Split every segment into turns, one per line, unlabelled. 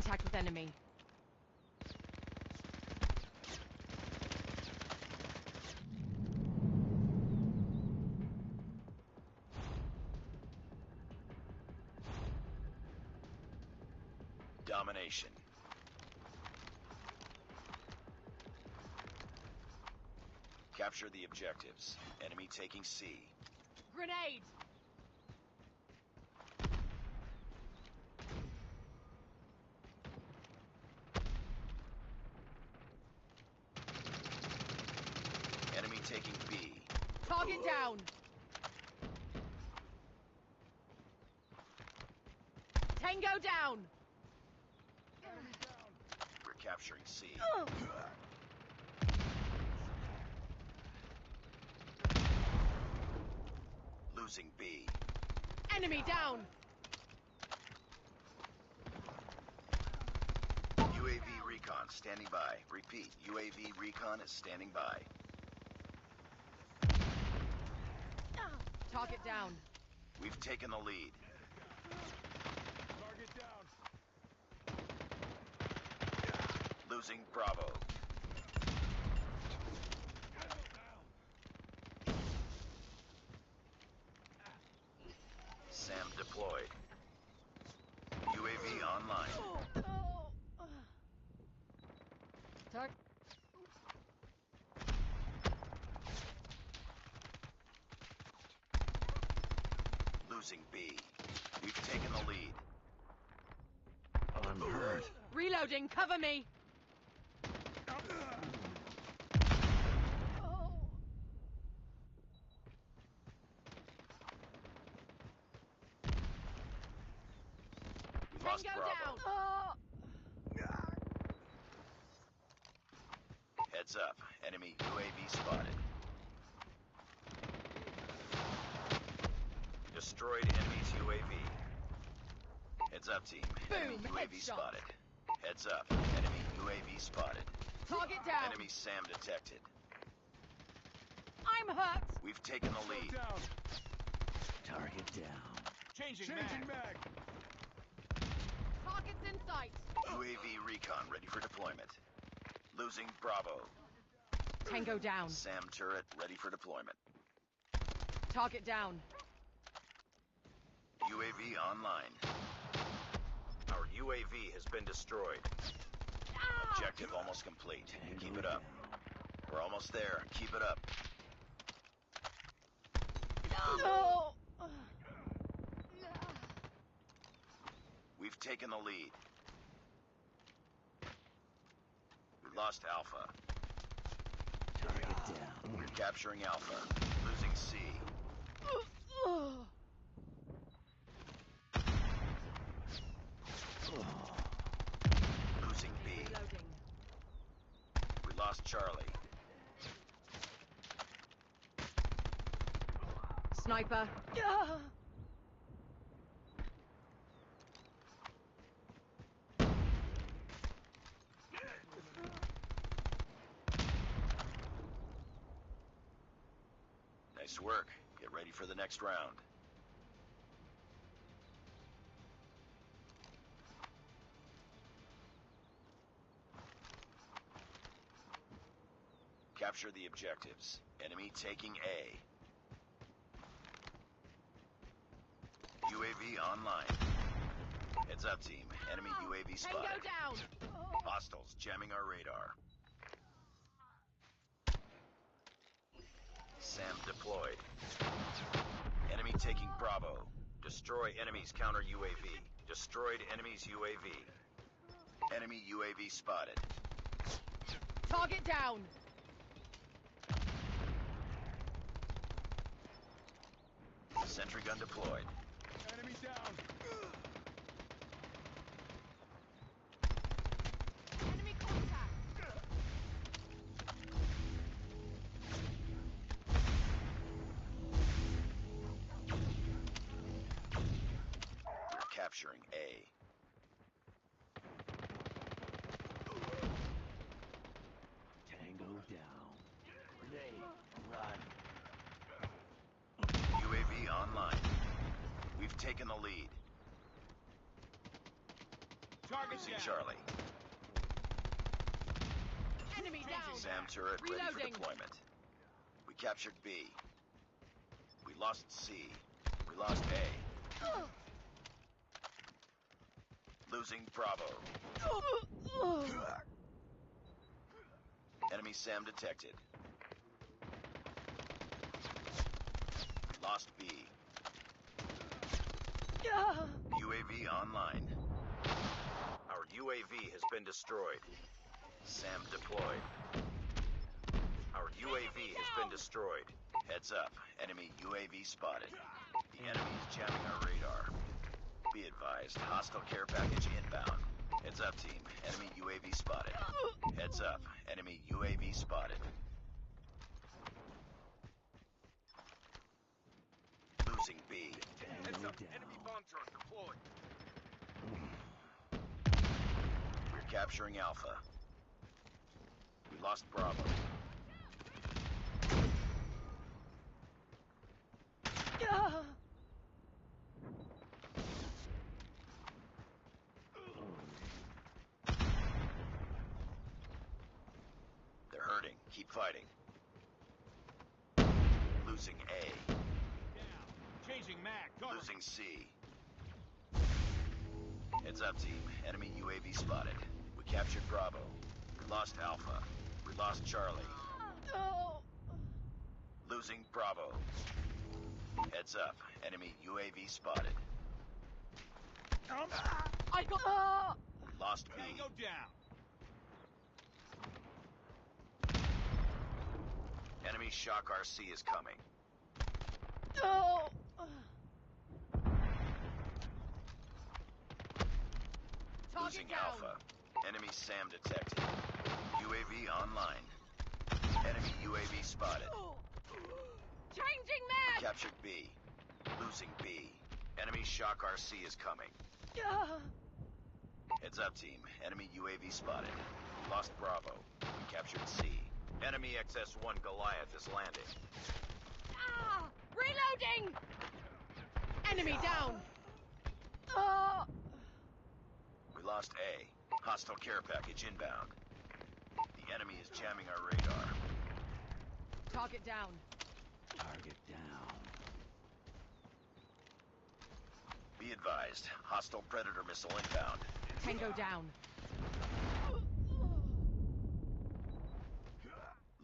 Contact with enemy.
Domination. Capture the objectives. Enemy taking C.
Grenade!
Enemy taking B.
Target down! Tango down!
We're capturing C. Losing B.
Enemy down!
UAV recon standing by. Repeat, UAV recon is standing by.
Target down.
We've taken the lead.
Target down.
Losing Bravo. SAM deployed. UAV online. Losing B. We've taken the lead.
I'm hurt.
Reloading, cover me!
We lost
Tango
Bravo.
down!
Heads up. Enemy UAV spotted. Destroyed enemy's UAV. Heads up, team. Enemy
Boom,
UAV
headshot.
spotted. Heads up. Enemy UAV spotted.
Target down!
Enemy SAM detected.
I'm hurt!
We've taken the lead.
Down.
Target down.
Changing mag.
Target's in sight!
UAV recon ready for deployment. Losing Bravo.
Tango down.
SAM turret ready for deployment.
Target down.
UAV online. Our UAV has been destroyed. Objective almost complete. Keep it up. We're almost there. Keep it up.
No!
We've taken the lead. We lost Alpha.
Target down.
We're capturing Alpha. Losing C. Losing B.
Reloading.
We lost Charlie.
Sniper.
Nice work. Get ready for the next round. Capture the objectives. Enemy taking A. UAV online. Heads up, team. Enemy UAV spotted.
Tango down!
Hostiles jamming our radar. SAM deployed. Enemy taking Bravo. Destroy enemy's counter UAV. Destroyed enemy's UAV. Enemy UAV spotted.
Target down!
Sentry gun deployed.
Enemy down.
Enemy contact!
We're capturing A.
Tango down. Grenade. Run.
UAV online. We've taken the lead.
Target
Losing
down.
Charlie.
Enemy down.
SAM turret ready for
Reloading.
deployment. We captured B. We lost C. We lost A. Losing Bravo. Enemy SAM detected. We lost B. UAV online. Our UAV has been destroyed. SAM deployed. Our UAV has been destroyed. Heads up. Enemy UAV spotted. The enemy is jamming our radar. Be advised. Hostile care package inbound. Heads up, team. Enemy UAV spotted. Heads up. Enemy UAV spotted. Losing B.
Heads up. Enemy bomb drone deployed.
We're capturing Alpha. We lost Bravo. They're hurting. Keep fighting. Losing A.
Down. Changing mag. Cover.
Losing C. Heads up, team. Enemy UAV spotted. We captured Bravo. We lost Alpha. We lost Charlie. Losing Bravo. Heads up. Enemy UAV spotted.
I got.
Lost B.
Tango down.
Enemy Shock RC is coming. Losing
Target down.
Alpha. Enemy SAM detected. UAV online. Enemy UAV spotted.
Changing mag.
Captured B. Losing B. Enemy Shock RC is coming. Heads up, team. Enemy UAV spotted. Lost Bravo. We captured C. Enemy XS-1 Goliath is landing.
Reloading. Enemy down.
We lost A. Hostile care package inbound. The enemy is jamming our radar.
Target down.
Target down.
Be advised. Hostile Predator missile inbound.
Tango down.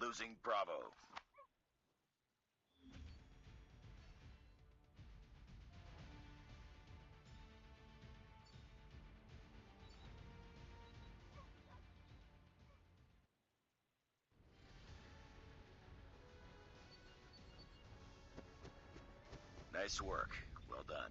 Losing Bravo. Nice work. Well done.